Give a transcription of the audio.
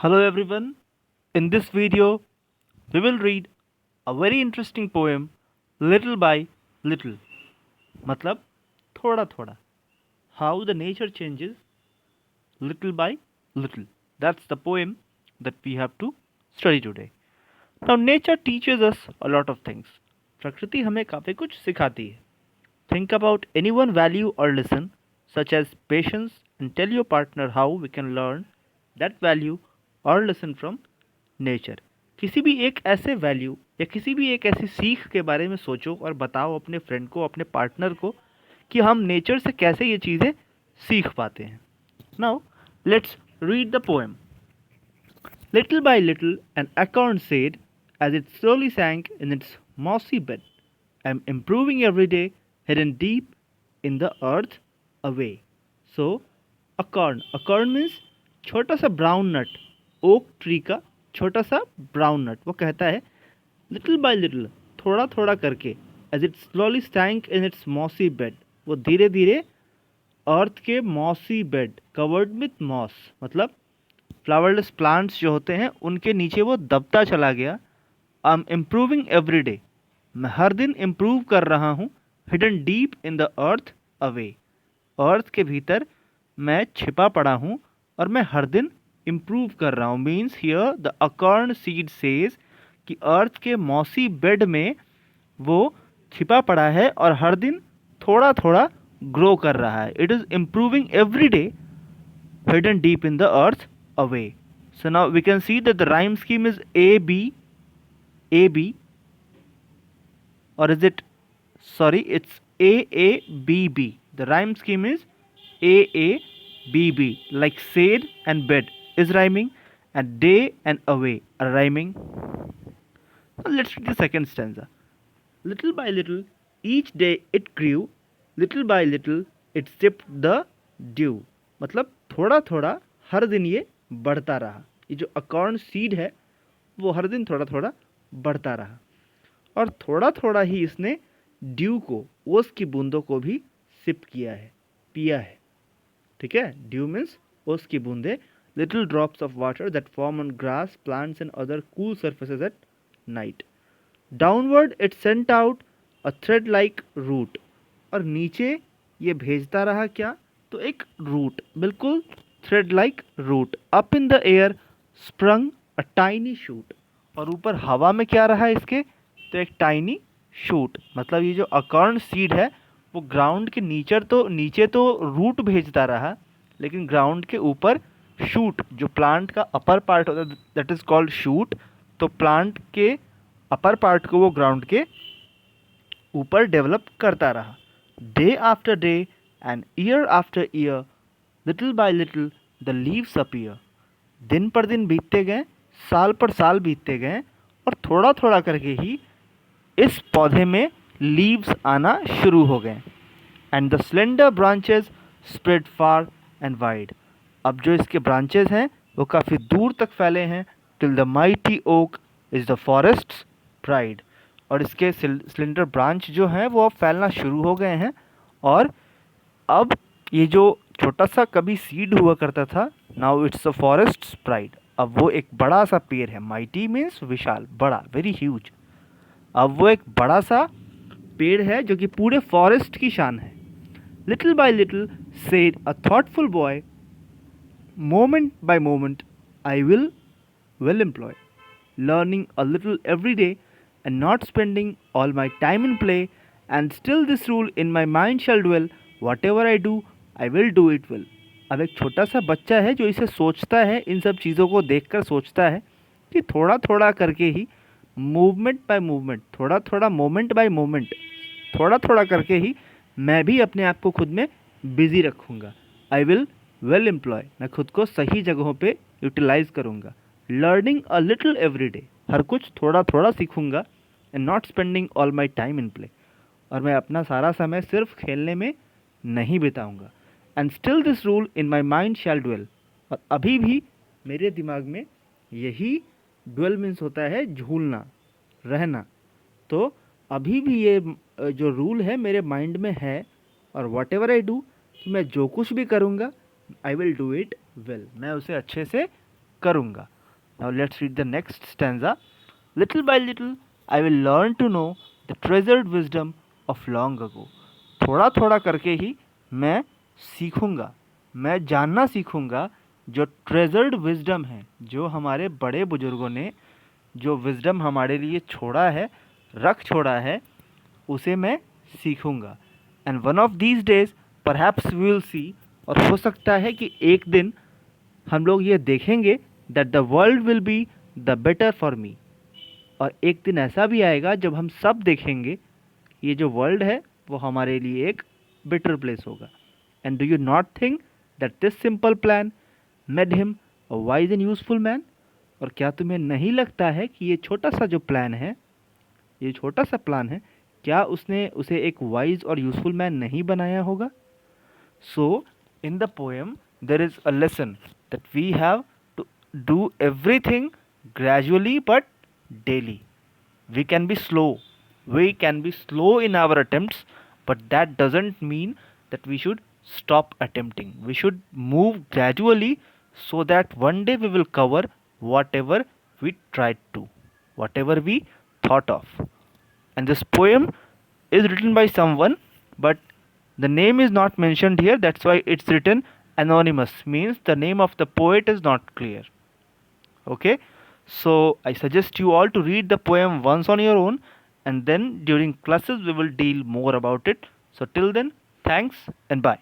Hello everyone. In this video, we will read a very interesting poem little by little. मतलब थोड़ा थोड़ा. How the nature changes little by little. That's the poem that we have to study today. Now nature teaches us a lot of things. प्रकृति हमें काफ़ी कुछ सिखाती है. Think about any one value or lesson such as patience and tell your partner how we can learn that value or lesson from nature. किसी भी एक ऐसे वैल्यू या किसी भी एक ऐसी सीख के बारे में सोचो और बताओ अपने फ्रेंड को, अपने पार्टनर को कि हम नेचर से कैसे ये चीज़ें सीख पाते हैं. Now let's read the poem. Little by little an acorn said as it slowly sank in its mossy bed, I'm improving every day, hidden deep in the earth away. So acorn means छोटा सा brown नट, oak tree का छोटा सा brown नट. वो कहता है little by little, थोड़ा थोड़ा करके, as it slowly stank in its mossy bed, वो धीरे धीरे अर्थ के mossy bed, covered with moss मतलब फ्लावरलेस प्लांट्स जो होते हैं उनके नीचे वो दबता चला गया. I am improving every day, मैं हर दिन इम्प्रूव कर रहा हूँ. Hidden deep in the earth away, earth के भीतर मैं छिपा पड़ा हूँ और मैं हर दिन इम्प्रूव कर रहा हूँ. Means here the अकॉर्न seed says कि अर्थ के मॉसी बेड में वो छिपा पड़ा है और हर दिन थोड़ा थोड़ा ग्रो कर रहा है. It is improving every day, hidden deep in the earth away. So now we can see that the rhyme scheme is A B or is it, sorry, it's AABB. The rhyme scheme is AABB, like said and bed is rhyming and day and away are rhyming. Now let's read the second stanza. Little by little each day it grew, little by little it sipped the dew. मतलब थोड़ा थोड़ा हर दिन ये बढ़ता रहा. ये जो अकॉर्न seed है वो हर दिन थोड़ा थोड़ा बढ़ता रहा और थोड़ा थोड़ा ही इसने ड्यू को, ओस की बूंदों को भी सिप किया है, पिया है. ठीक है, ड्यू मीन्स ओस की बूंदे, little drops of water that form on grass, plants and other cool surfaces at night. Downward it sent out a thread like root, और नीचे ये भेजता रहा क्या, तो एक रूट, बिल्कुल thread like root. Up in the air sprung a tiny shoot, और ऊपर हवा में क्या रहा इसके, तो एक टाइनी शूट. मतलब ये जो अकॉर्न सीड है वो ग्राउंड के नीचे तो रूट भेजता रहा, लेकिन ग्राउंड के ऊपर शूट, जो प्लांट का अपर पार्ट होता है दैट इज़ कॉल्ड शूट, तो प्लांट के अपर पार्ट को वो ग्राउंड के ऊपर डेवलप करता रहा. Day after day and year after year, little by little the leaves appear. दिन पर दिन बीतते गए, साल पर साल बीतते गए और थोड़ा थोड़ा करके ही इस पौधे में लीव्स आना शुरू हो गए. And the slender branches spread far and wide. अब जो इसके ब्रांचेस हैं वो काफ़ी दूर तक फैले हैं. Till the mighty oak is the forest's pride. और इसके स्लेंडर ब्रांच जो हैं वो अब फैलना शुरू हो गए हैं. और अब ये जो छोटा सा कभी सीड हुआ करता था, now it's a forests pride, अब वो एक बड़ा सा पेड़ है. माइटी मीन्स विशाल, बड़ा, वेरी ह्यूज. अब वो एक बड़ा सा पेड़ है जो कि पूरे फॉरेस्ट की शान है. Little by little said a thoughtful boy, moment by moment I will well employ, learning a little every day and not spending all my time in play, and still this rule in my mind shall dwell, whatever I do I will do it will. अब एक छोटा सा बच्चा है जो इसे सोचता है, इन सब चीज़ों को देखकर सोचता है कि थोड़ा थोड़ा करके ही, मूवमेंट बाय मूवमेंट, थोड़ा थोड़ा मोमेंट बाय मोमेंट, थोड़ा थोड़ा करके ही मैं भी अपने आप को खुद में बिज़ी रखूँगा. आई विल वेल एम्प्लॉय, मैं खुद को सही जगहों पे यूटिलाइज करूँगा. Learning a little every day, हर कुछ थोड़ा थोड़ा सीखूँगा. And not spending all my time in play, और मैं अपना सारा समय सिर्फ खेलने में नहीं बिताऊँगा. And still this rule in my mind shall dwell, और अभी भी मेरे दिमाग में यही, ड्वेल मीन्स होता है झूलना, रहना, तो अभी भी ये जो रूल है मेरे माइंड में है. और वॉट एवर आई डू, मैं जो कुछ भी करूँगा, आई विल डू इट वेल, मैं उसे अच्छे से करूँगा. Now let's read the next stanza. Little by little I will learn to know the treasured wisdom of long ago. थोड़ा थोड़ा करके ही मैं सीखूँगा, मैं जानना सीखूँगा जो ट्रेजर्ड विजडम है, जो हमारे बड़े बुजुर्गों ने जो विजडम हमारे लिए छोड़ा है, रख छोड़ा है, उसे मैं सीखूँगा. And one of these days perhaps we will see, और हो सकता है कि एक दिन हम लोग ये देखेंगे that the world will be the better for me. और एक दिन ऐसा भी आएगा जब हम सब देखेंगे ये जो वर्ल्ड है वो हमारे लिए एक बेटर प्लेस होगा. And do you not think that this simple plan made him a wise and useful man? और क्या तुम्हें नहीं लगता है कि ये छोटा सा जो प्लान है, ये छोटा सा प्लान है, क्या उसने उसे एक वाइज और यूजफुल मैन नहीं बनाया होगा? So in the poem there is a lesson that we have to do everything gradually but daily. We can be slow. We can be slow in our attempts, but that doesn't mean that we should stop attempting. We should move gradually so that one day we will cover whatever we tried to, whatever we thought of. And this poem is written by someone, but the name is not mentioned here. That's why it's written anonymous, means the name of the poet is not clear. Okay, so I suggest you all to read the poem once on your own, and then during classes we will deal more about it. So till then, thanks and bye.